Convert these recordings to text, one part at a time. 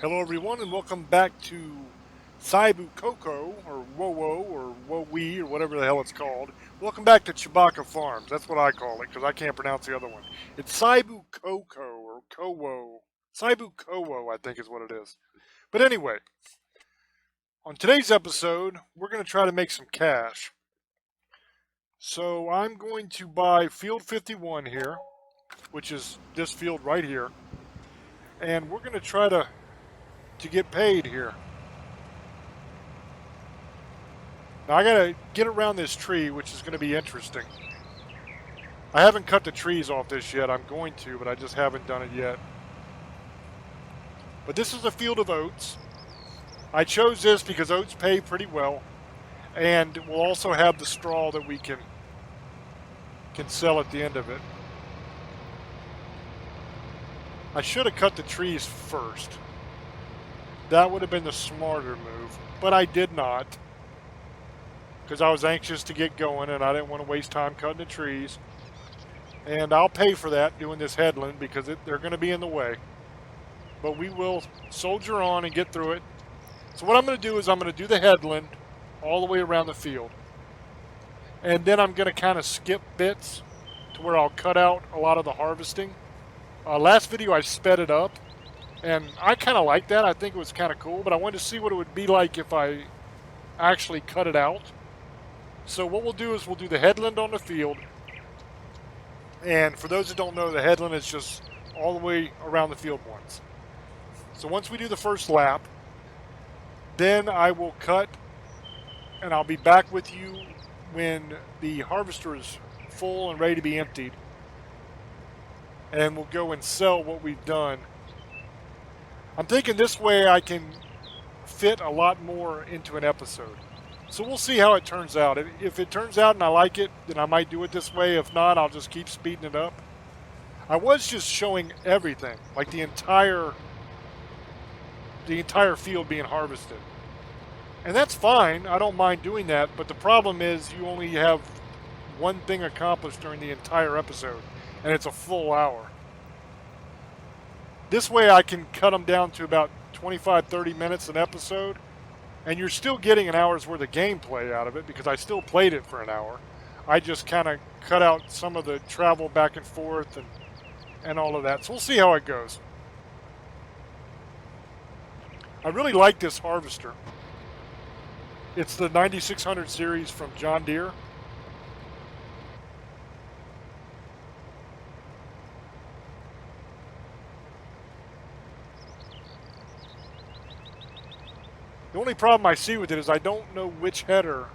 Hello everyone and welcome back to Saibu Coco or Wowo or Wowie or whatever the hell it's called. Welcome back to Chewbacca Farms. That's what I call it because I can't pronounce the other one. It's Saibu Coco or Kowo. Saibu Kowo, I think is what it is. But anyway, on today's episode, we're going to try to make some cash. So I'm going to buy Field 51 here, which is this field right here. And we're going to try to get paid here. Now I gotta get around this tree, which is gonna be interesting. I haven't cut the trees off this yet. I'm going to, but I just haven't done it yet. But this is a field of oats. I chose this because oats pay pretty well, and we'll also have the straw that we can sell at the end of it. I should have cut the trees first. That would have been the smarter move, but I did not, because I was anxious to get going and I didn't want to waste time cutting the trees. And I'll pay for that doing this headland because they're going to be in the way. But we will soldier on and get through it. So what I'm going to do is I'm going to do the headland all the way around the field. And then I'm going to kind of skip bits to where I'll cut out a lot of the harvesting. Last video I sped it up. And I kind of like that. I think it was kind of cool. But I wanted to see what it would be like if I actually cut it out. So what we'll do is we'll do the headland on the field. And for those that don't know, the headland is just all the way around the field once. So once we do the first lap, then I will cut and I'll be back with you when the harvester is full and ready to be emptied. And we'll go and sell what we've done. I'm thinking this way I can fit a lot more into an episode. So we'll see how it turns out. If it turns out and I like it, then I might do it this way. If not, I'll just keep speeding it up. I was just showing everything, like the entire field being harvested. And that's fine. I don't mind doing that. But the problem is you only have one thing accomplished during the entire episode. And it's a full hour. This way I can cut them down to about 25-30 minutes an episode. And you're still getting an hour's worth of gameplay out of it because I still played it for an hour. I just kind of cut out some of the travel back and forth and all of that. So we'll see how it goes. I really like this harvester. It's the 9600 series from John Deere. The only problem I see with it is I don't know which header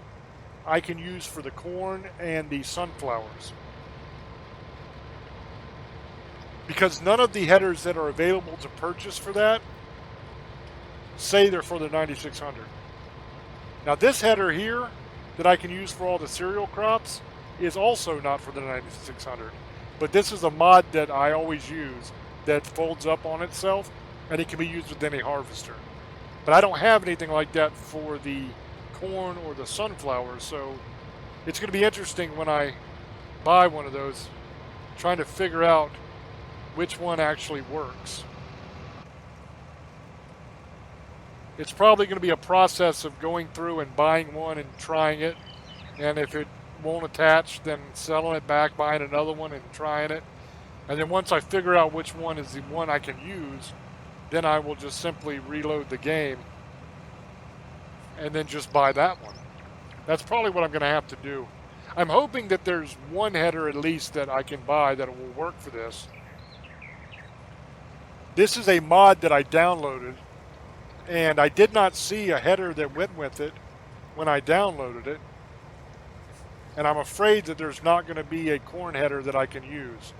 I can use for the corn and the sunflowers. Because none of the headers that are available to purchase for that say they're for the 9600. Now this header here that I can use for all the cereal crops is also not for the 9600. But this is a mod that I always use that folds up on itself and it can be used with any harvester. But I don't have anything like that for the corn or the sunflowers, so it's going to be interesting when I buy one of those, trying to figure out which one actually works. It's probably going to be a process of going through and buying one and trying it, and if it won't attach, then selling it back, buying another one and trying it. And then once I figure out which one is the one I can use, then I will just simply reload the game and then just buy that one. That's probably what I'm going to have to do. I'm hoping that there's one header at least that I can buy that will work for this. This is a mod that I downloaded, and I did not see a header that went with it when I downloaded it. And I'm afraid that there's not going to be a corn header that I can use.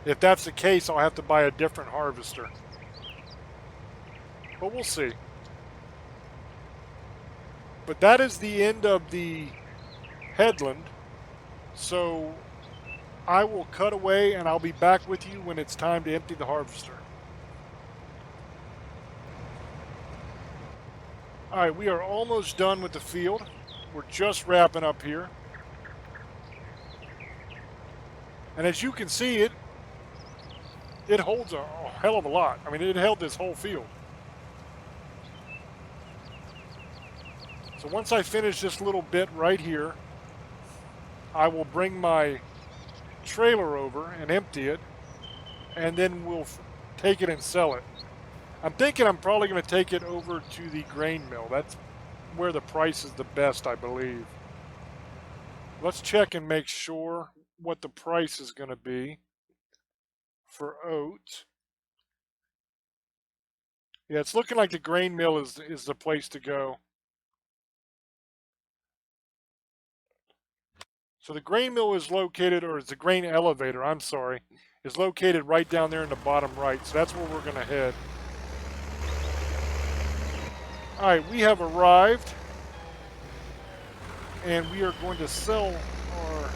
If that's the case, I'll have to buy a different harvester. But we'll see. But that is the end of the headland. So I will cut away and I'll be back with you when it's time to empty the harvester. Alright, we are almost done with the field. We're just wrapping up here. And as you can see, it holds a hell of a lot. I mean, it held this whole field. So once I finish this little bit right here, I will bring my trailer over and empty it, and then we'll take it and sell it. I'm thinking I'm probably going to take it over to the grain mill. That's where the price is the best, I believe. Let's check and make sure what the price is going to be for oats. Yeah, it's looking like the grain mill is the place to go. So the grain mill is located, or is the grain elevator, I'm sorry, is located right down there in the bottom right. So that's where we're going to head. All right, we have arrived, and we are going to sell our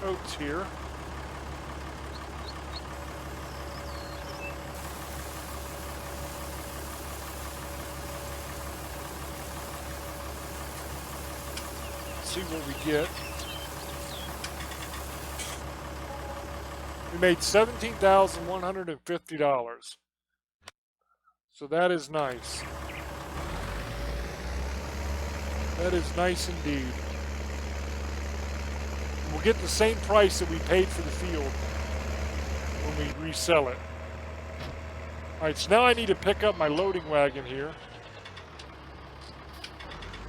oats here. See what we get. We made $17,150. So that is nice. That is nice indeed. We'll get the same price that we paid for the field when we resell it. Alright, so now I need to pick up my loading wagon here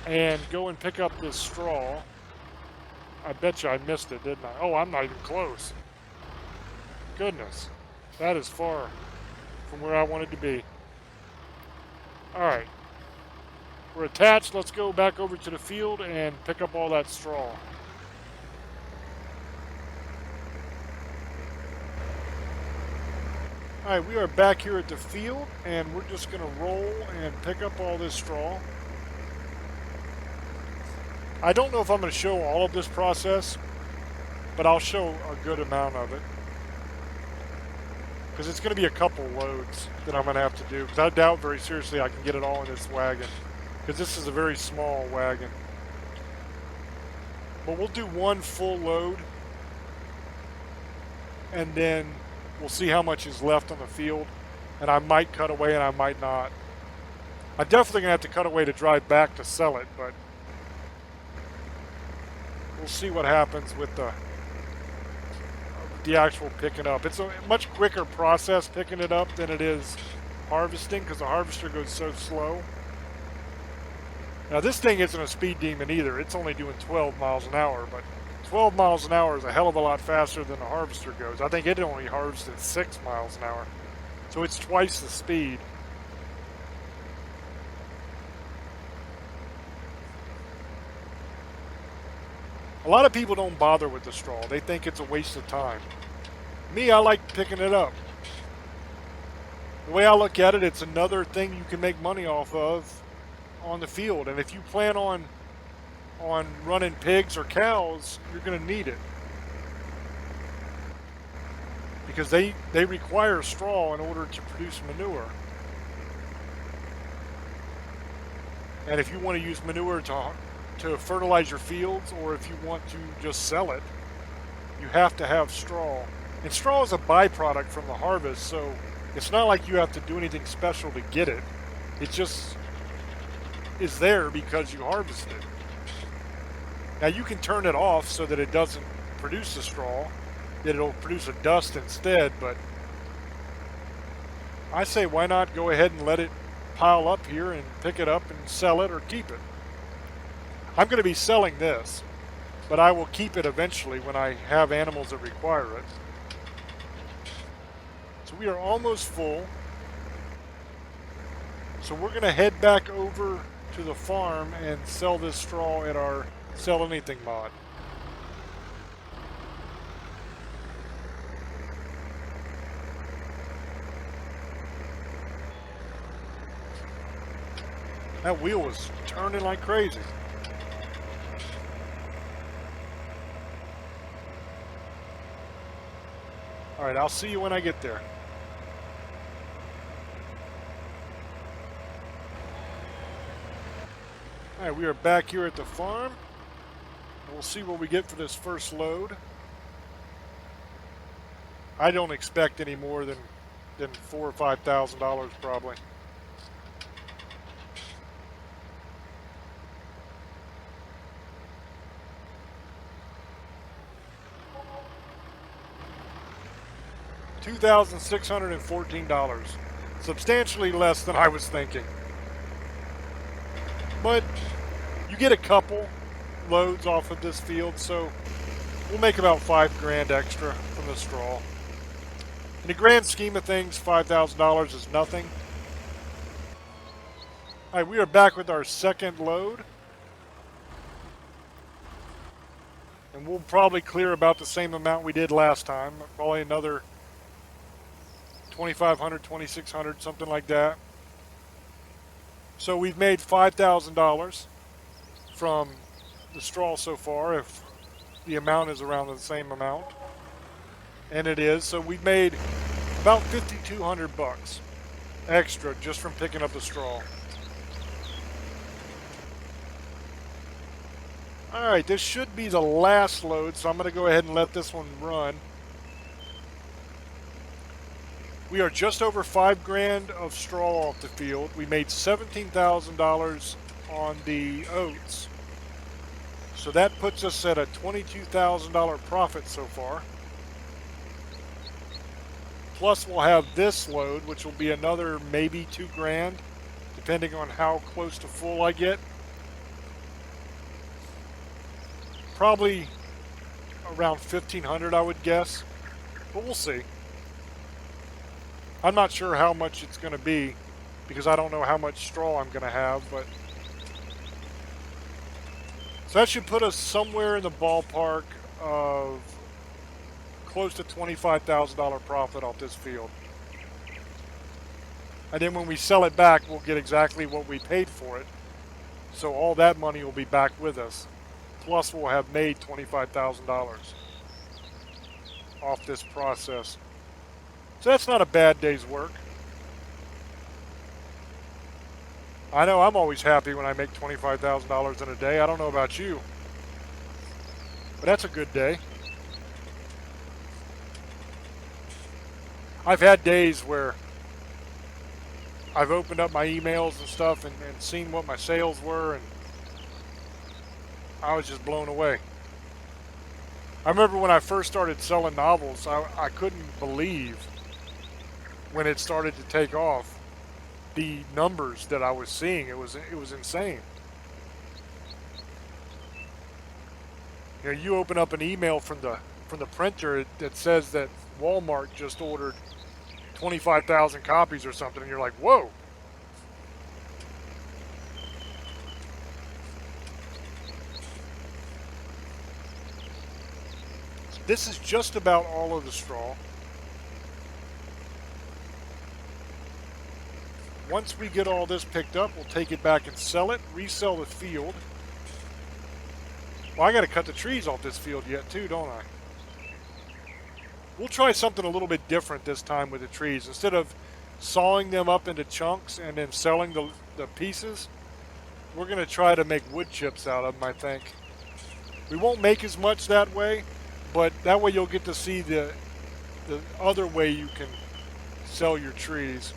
and go and pick up this straw. I bet you I missed it, didn't I? Oh, I'm not even close. Goodness. That is far from where I wanted to be. Alright. We're attached. Let's go back over to the field and pick up all that straw. Alright, we are back here at the field, and we're just going to roll and pick up all this straw. I don't know if I'm going to show all of this process, but I'll show a good amount of it. Because it's going to be a couple loads that I'm going to have to do. Because I doubt very seriously I can get it all in this wagon. Because this is a very small wagon. But we'll do one full load. And then we'll see how much is left on the field. And I might cut away and I might not. I'm definitely going to have to cut away to drive back to sell it. But we'll see what happens with the actual picking up. It's a much quicker process picking it up than it is harvesting, because the harvester goes so slow. Now this thing isn't a speed demon either. It's only doing 12 miles an hour, but 12 miles an hour is a hell of a lot faster than the harvester goes. I think it only harvests at 6 miles an hour. So it's twice the speed. A lot of people don't bother with the straw. They think it's a waste of time. Me, I like picking it up. The way I look at it, it's another thing you can make money off of on the field. And if you plan on running pigs or cows, you're going to need it. Because they require straw in order to produce manure. And if you want to use manure to fertilize your fields, or if you want to just sell it, you have to have straw. And straw is a byproduct from the harvest, so it's not like you have to do anything special to get it. It just is there because you harvested it. Now you can turn it off so that it doesn't produce the straw, that it'll produce a dust instead, but I say why not go ahead and let it pile up here and pick it up and sell it or keep it. I'm going to be selling this, but I will keep it eventually when I have animals that require it. So we are almost full. So we're going to head back over to the farm and sell this straw at our Sell Anything mod. That wheel was turning like crazy. Alright, I'll see you when I get there. Alright, we are back here at the farm. And we'll see what we get for this first load. I don't expect any more than $4,000 or $5,000 probably. $2,614. Substantially less than I was thinking. But you get a couple loads off of this field, so we'll make about $5,000 extra from the straw. In the grand scheme of things, $5,000 is nothing. All right, we are back with our second load. And we'll probably clear about the same amount we did last time. Probably another 2,500, 2,600, something like that. So we've made $5,000 from the straw so far, if the amount is around the same amount. And it is. So we've made about 5,200 bucks extra just from picking up the straw. Alright, this should be the last load, so I'm going to go ahead and let this one run. We are just over $5,000 of straw off the field. We made $17,000 on the oats. So that puts us at a $22,000 profit so far. Plus we'll have this load, which will be another maybe $2,000, depending on how close to full I get. Probably around 1,500, I would guess, but we'll see. I'm not sure how much it's going to be because I don't know how much straw I'm going to have, but so that should put us somewhere in the ballpark of close to $25,000 profit off this field. And then when we sell it back, we'll get exactly what we paid for it. So all that money will be back with us. Plus we'll have made $25,000 off this process. So that's not a bad day's work. I know I'm always happy when I make $25,000 in a day. I don't know about you, but that's a good day. I've had days where I've opened up my emails and stuff and seen what my sales were, and I was just blown away. I remember when I first started selling novels, I couldn't believe when it started to take off the numbers that I was seeing. It was insane. You know, you open up an email from the printer that says that Walmart just ordered 25,000 copies or something, and you're like, whoa. This is just about all of the straw. Once we get all this picked up, we'll take it back and sell it, resell the field. Well, I got to cut the trees off this field yet too, don't I? We'll try something a little bit different this time with the trees. Instead of sawing them up into chunks and then selling the pieces, we're going to try to make wood chips out of them, I think. We won't make as much that way, but that way you'll get to see the other way you can sell your trees.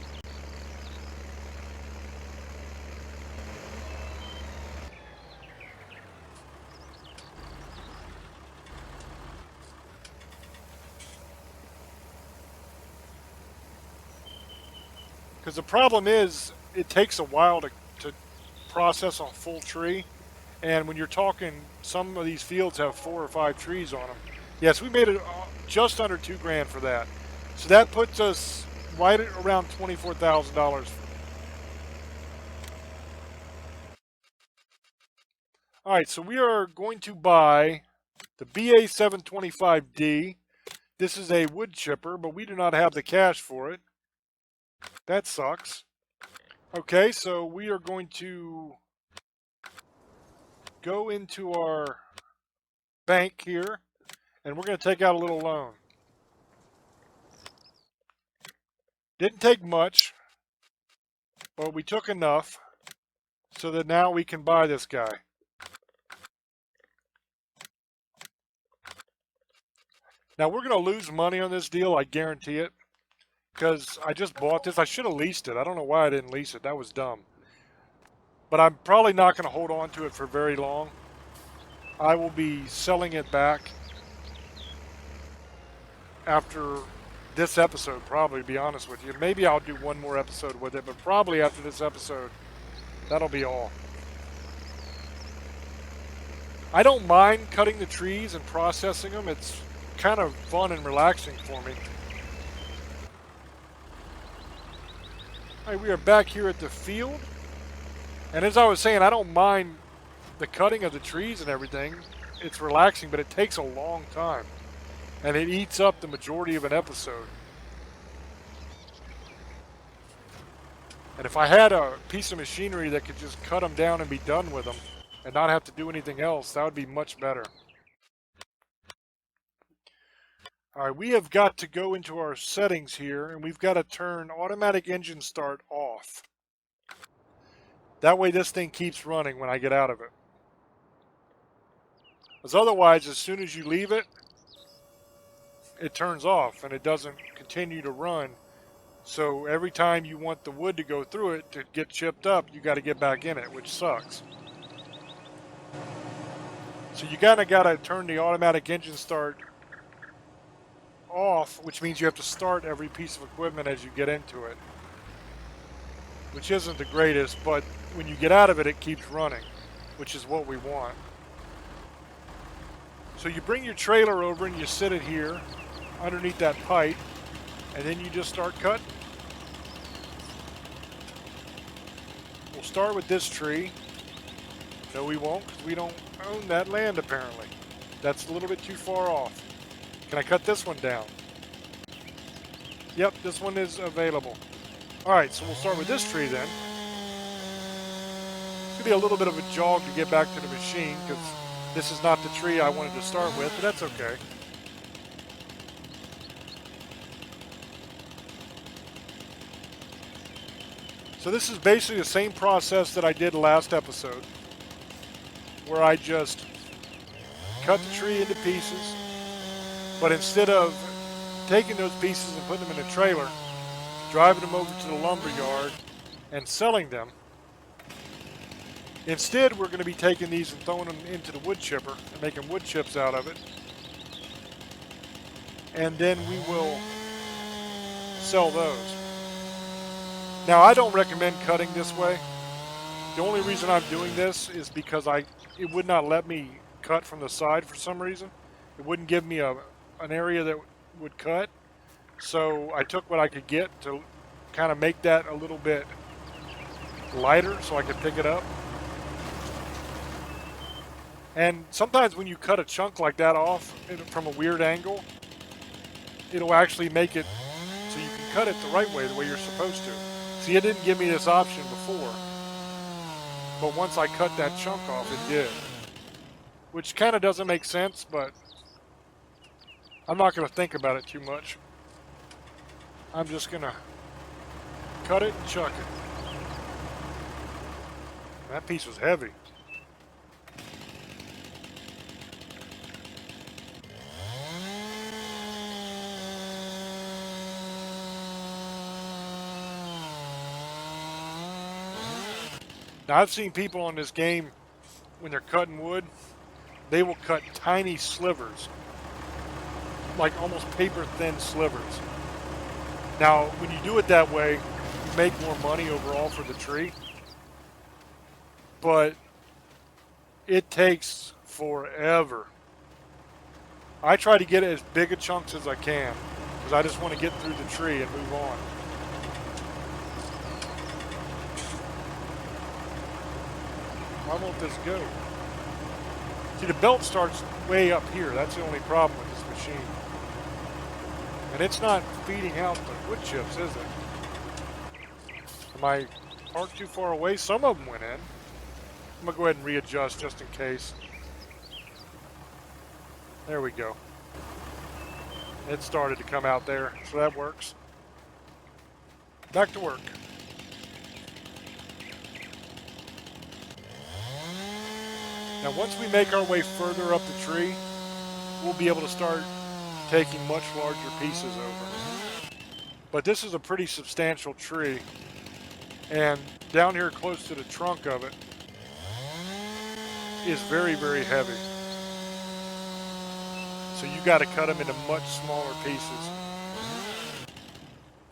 Because the problem is, it takes a while to process on full tree. And when you're talking, some of these fields have 4 or 5 trees on them. Yes, we made it just under $2,000 for that. So that puts us right at around $24,000. All right, so we are going to buy the BA725D. This is a wood chipper, but we do not have the cash for it. That sucks. Okay, so we are going to go into our bank here, and we're going to take out a little loan. Didn't take much, but we took enough so that now we can buy this guy. Now we're going to lose money on this deal, I guarantee it, because I just bought this. I should have leased it. I don't know why I didn't lease it. That was dumb. But I'm probably not going to hold on to it for very long. I will be selling it back after this episode, probably, to be honest with you. Maybe I'll do one more episode with it, but probably after this episode, that'll be all. I don't mind cutting the trees and processing them. It's kind of fun and relaxing for me. All right, we are back here at the field. And as I was saying, I don't mind the cutting of the trees and everything. It's relaxing, but it takes a long time. And it eats up the majority of an episode. And if I had a piece of machinery that could just cut them down and be done with them and not have to do anything else, that would be much better. All right, we have got to go into our settings here, and we've got to turn automatic engine start off. That way this thing keeps running when I get out of it. Because otherwise, as soon as you leave it, it turns off and it doesn't continue to run. So every time you want the wood to go through it to get chipped up, you got to get back in it, which sucks. So you kind of got to turn the automatic engine start off, which means you have to start every piece of equipment as you get into it, which isn't the greatest, but when you get out of it, it keeps running, which is what we want. So you bring your trailer over and you sit it here underneath that pipe, and then you just start cutting. We'll start with this tree. No, we won't, because we don't own that land apparently. That's a little bit too far off. Can I cut this one down? Yep, this one is available. Alright, so we'll start with this tree then. It's going to be a little bit of a jog to get back to the machine, because this is not the tree I wanted to start with, but that's okay. So this is basically the same process that I did last episode, where I just cut the tree into pieces, but instead of taking those pieces and putting them in a trailer, driving them over to the lumber yard and selling them, instead we're going to be taking these and throwing them into the wood chipper and making wood chips out of it, and then we will sell those. Now, I don't recommend cutting this way. The only reason I'm doing this is because it would not let me cut from the side for some reason. It wouldn't give me an area that would cut. So I took what I could get to kind of make that a little bit lighter so I could pick it up. And sometimes when you cut a chunk like that off from a weird angle, it'll actually make it so you can cut it the right way, the way you're supposed to. See, it didn't give me this option before, but once I cut that chunk off, it did. Which kind of doesn't make sense, but I'm not going to think about it too much. I'm just going to cut it and chuck it. That piece was heavy. Now, I've seen people on this game, when they're cutting wood, they will cut tiny slivers, like almost paper-thin slivers. Now, when you do it that way, you make more money overall for the tree, but it takes forever. I try to get as big a chunks as I can, because I just want to get through the tree and move on. Why won't this go? See, the belt starts way up here. That's the only problem with this machine. And it's not feeding out the wood chips, is it? Am I parked too far away? Some of them went in. I'm going to go ahead and readjust just in case. There we go. It started to come out there, so that works. Back to work. Now, once we make our way further up the tree, we'll be able to start taking much larger pieces over. But this is a pretty substantial tree, and down here close to the trunk of it is very, very heavy. So you got to cut them into much smaller pieces.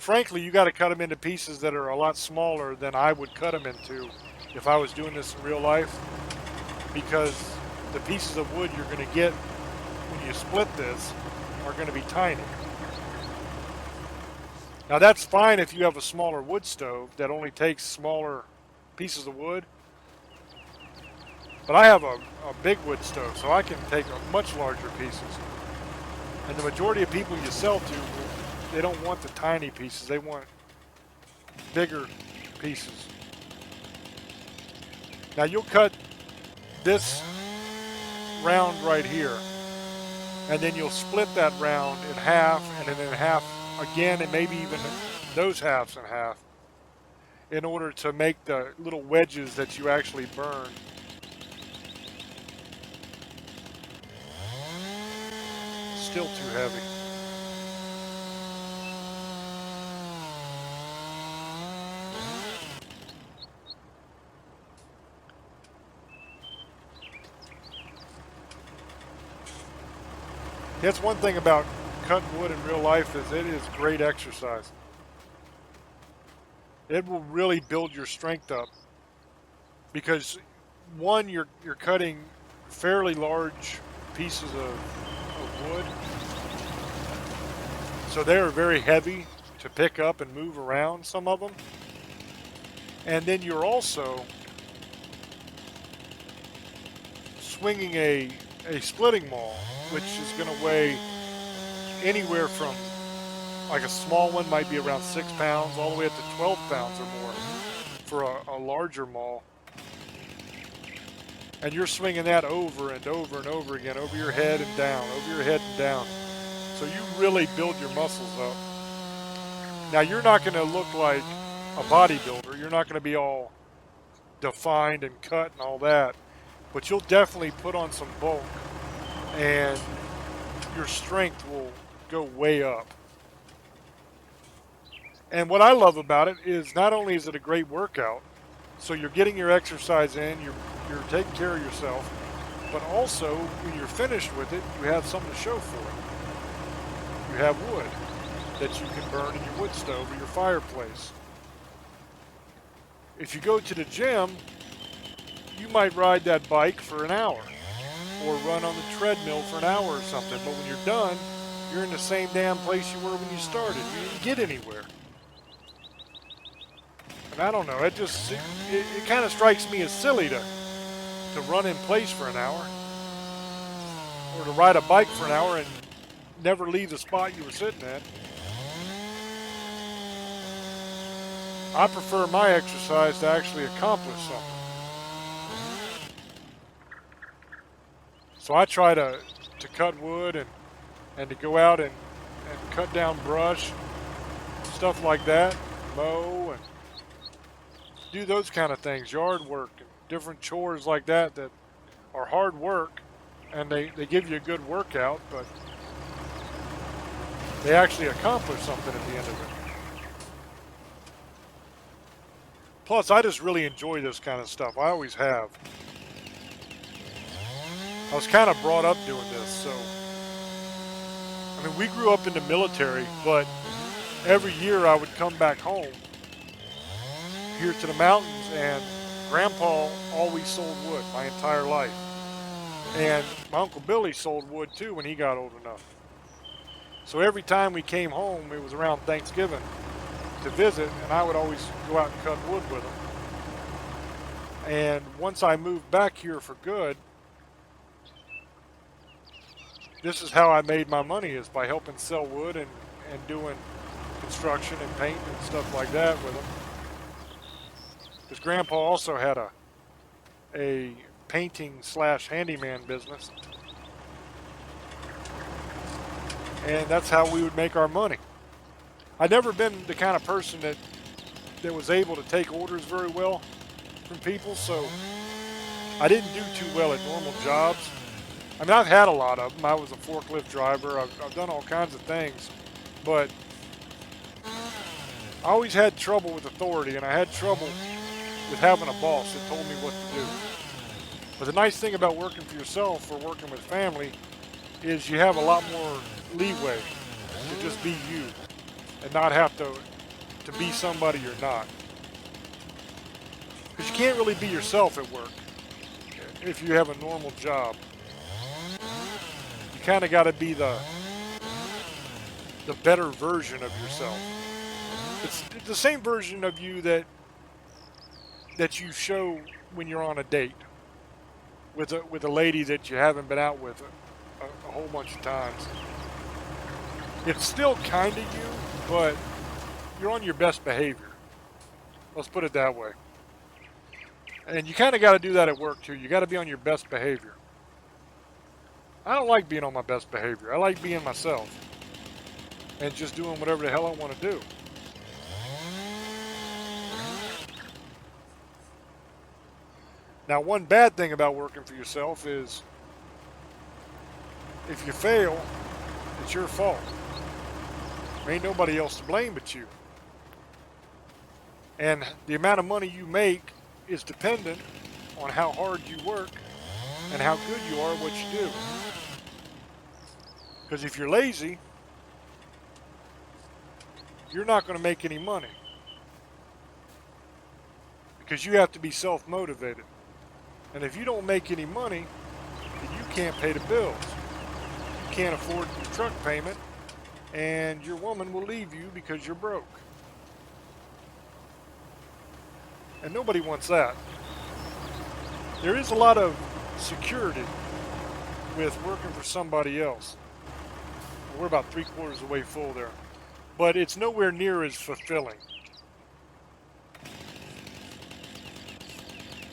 frankly, you got to cut them into pieces that are a lot smaller than I would cut them into if I was doing this in real life, because the pieces of wood you're going to get when you split this are going to be tiny. Now that's fine if you have a smaller wood stove that only takes smaller pieces of wood, but I have a big wood stove, so I can take much larger pieces. And the majority of people you sell to, they don't want the tiny pieces, they want bigger pieces. Now you'll cut this round right here, and then you'll split that round in half, and then in half again, and maybe even those halves in half, in order to make the little wedges that you actually burn. Still too heavy. That's one thing about cutting wood in real life, is it is great exercise. It will really build your strength up, because one, you're cutting fairly large pieces of wood, so they are very heavy to pick up and move around, some of them. And then you're also swinging a splitting maul, which is going to weigh anywhere from, like a small one might be around 6 pounds, all the way up to 12 pounds or more for a larger maul. And you're swinging that over and over and over again, over your head and down, over your head and down. So you really build your muscles up. Now you're not going to look like a bodybuilder. You're not going to be all defined and cut and all that. But you'll definitely put on some bulk, and your strength will go way up. And what I love about it is, not only is it a great workout, so you're getting your exercise in, you're taking care of yourself, but also when you're finished with it, you have something to show for it. You have wood that you can burn in your wood stove or your fireplace. If you go to the gym, you might ride that bike for an hour, or run on the treadmill for an hour or something, but when you're done, you're in the same damn place you were when you started. You didn't get anywhere. And I don't know, it kind of strikes me as silly to run in place for an hour, or to ride a bike for an hour and never leave the spot you were sitting at. I prefer my exercise to actually accomplish something. So I try to cut wood and to go out and cut down brush, stuff like that, mow, and do those kind of things, yard work and different chores like that are hard work, and they give you a good workout, but they actually accomplish something at the end of it. Plus, I just really enjoy this kind of stuff. I always have. I was kind of brought up doing this, so I mean, we grew up in the military, but every year I would come back home here to the mountains, and Grandpa always sold wood my entire life. And my Uncle Billy sold wood too when he got old enough. So every time we came home, it was around Thanksgiving to visit, and I would always go out and cut wood with them. And once I moved back here for good, this is how I made my money, is by helping sell wood and doing construction and paint and stuff like that with them. Because Grandpa also had a painting / handyman business. And that's how we would make our money. I'd never been the kind of person that was able to take orders very well from people, so I didn't do too well at normal jobs. I mean, I've had a lot of them. I was a forklift driver. I've done all kinds of things, but I always had trouble with authority, and I had trouble with having a boss that told me what to do. But the nice thing about working for yourself or working with family is you have a lot more leeway to just be you and not have to to be somebody you're not. Because you can't really be yourself at work if you have a normal job. You kind of got to be the better version of yourself. It's the same version of you that you show when you're on a date with a lady that you haven't been out with a whole bunch of times. It's still kind of you, but you're on your best behavior. Let's put it that way. And you kind of got to do that at work too. You got to be on your best behavior. I don't like being on my best behavior. I like being myself and just doing whatever the hell I want to do. Now, one bad thing about working for yourself is if you fail, it's your fault. There ain't nobody else to blame but you. And the amount of money you make is dependent on how hard you work and how good you are at what you do. Because if you're lazy, you're not going to make any money. Because you have to be self-motivated. And if you don't make any money, then you can't pay the bills. You can't afford your truck payment, and your woman will leave you because you're broke. And nobody wants that. There is a lot of security with working for somebody else. We're about 3/4 of the way full there. But it's nowhere near as fulfilling.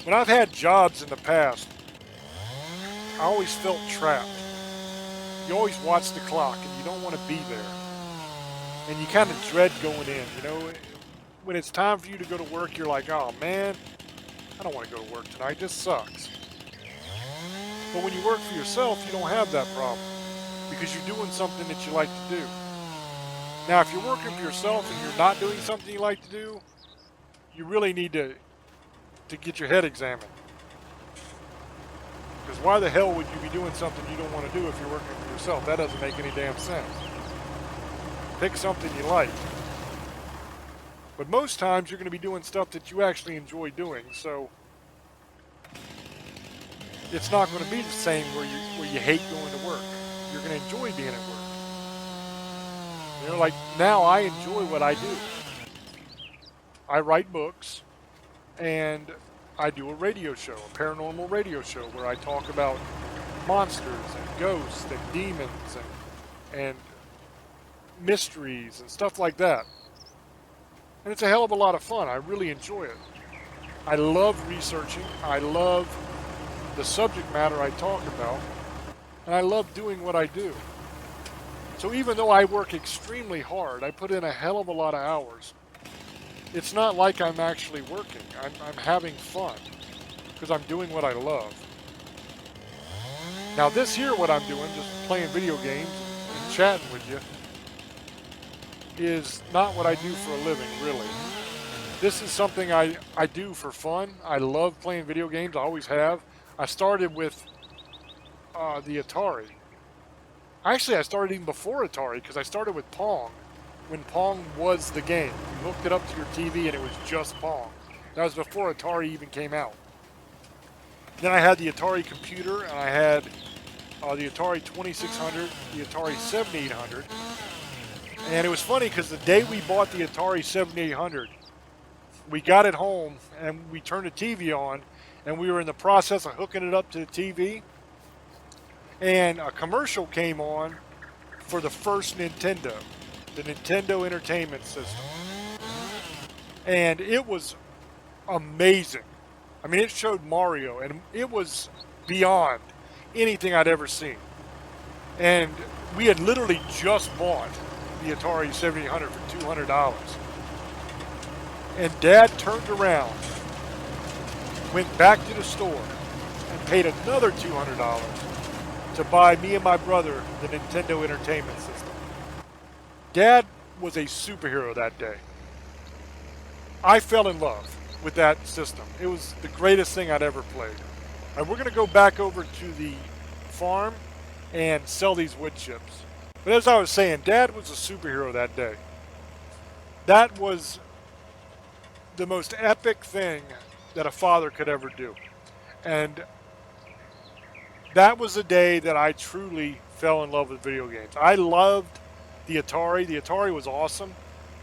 When I've had jobs in the past, I always felt trapped. You always watch the clock and you don't want to be there. And you kind of dread going in, you know. When it's time for you to go to work, you're like, oh man, I don't want to go to work tonight. This sucks. But when you work for yourself, you don't have that problem because you're doing something that you like to do. Now, if you're working for yourself and you're not doing something you like to do, you really need to get your head examined. Because why the hell would you be doing something you don't want to do if you're working for yourself? That doesn't make any damn sense. Pick something you like. But most times you're going to be doing stuff that you actually enjoy doing, so it's not going to be the same where you hate going to work. You're going to enjoy being at work. You know, like now I enjoy what I do. I write books, and I do a radio show, a paranormal radio show, where I talk about monsters and ghosts and demons and mysteries and stuff like that. And it's a hell of a lot of fun. I really enjoy it. I love researching. I love the subject matter I talk about. And I love doing what I do. So even though I work extremely hard, I put in a hell of a lot of hours. It's not like I'm actually working. I'm having fun because I'm doing what I love. Now this here, what I'm doing, just playing video games and chatting with you, is not what I do for a living, really. This is something I do for fun. I love playing video games. I always have. I started with the Atari. Actually, I started even before Atari because I started with Pong. When Pong was the game. You hooked it up to your TV and it was just Pong. That was before Atari even came out. Then I had the Atari computer, and I had the Atari 2600, the Atari 7800. And it was funny because the day we bought the Atari 7800, we got it home and we turned the TV on, and we were in the process of hooking it up to the TV. And a commercial came on for the first Nintendo. The Nintendo Entertainment System. And it was amazing. I mean, it showed Mario, and it was beyond anything I'd ever seen. And we had literally just bought the Atari 7800 for $200. And Dad turned around, went back to the store, and paid another $200 to buy me and my brother the Nintendo Entertainment System. Dad was a superhero that day. I fell in love with that system. It was the greatest thing I'd ever played. And we're going to go back over to the farm and sell these wood chips. But as I was saying, Dad was a superhero that day. That was the most epic thing that a father could ever do. And that was the day that I truly fell in love with video games. I loved the Atari. The Atari was awesome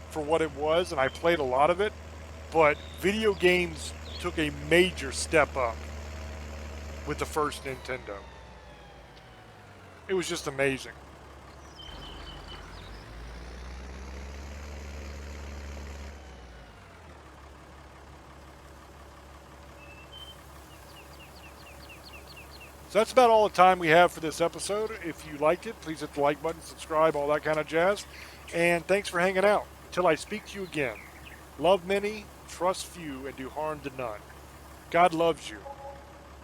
for what it was, and I played a lot of it. But video games took a major step up with the first Nintendo. It was just amazing. So that's about all the time we have for this episode. If you liked it, please hit the like button, subscribe, all that kind of jazz. And thanks for hanging out. Until I speak to you again, love many, trust few, and do harm to none. God loves you,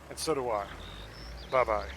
and so do I. Bye-bye.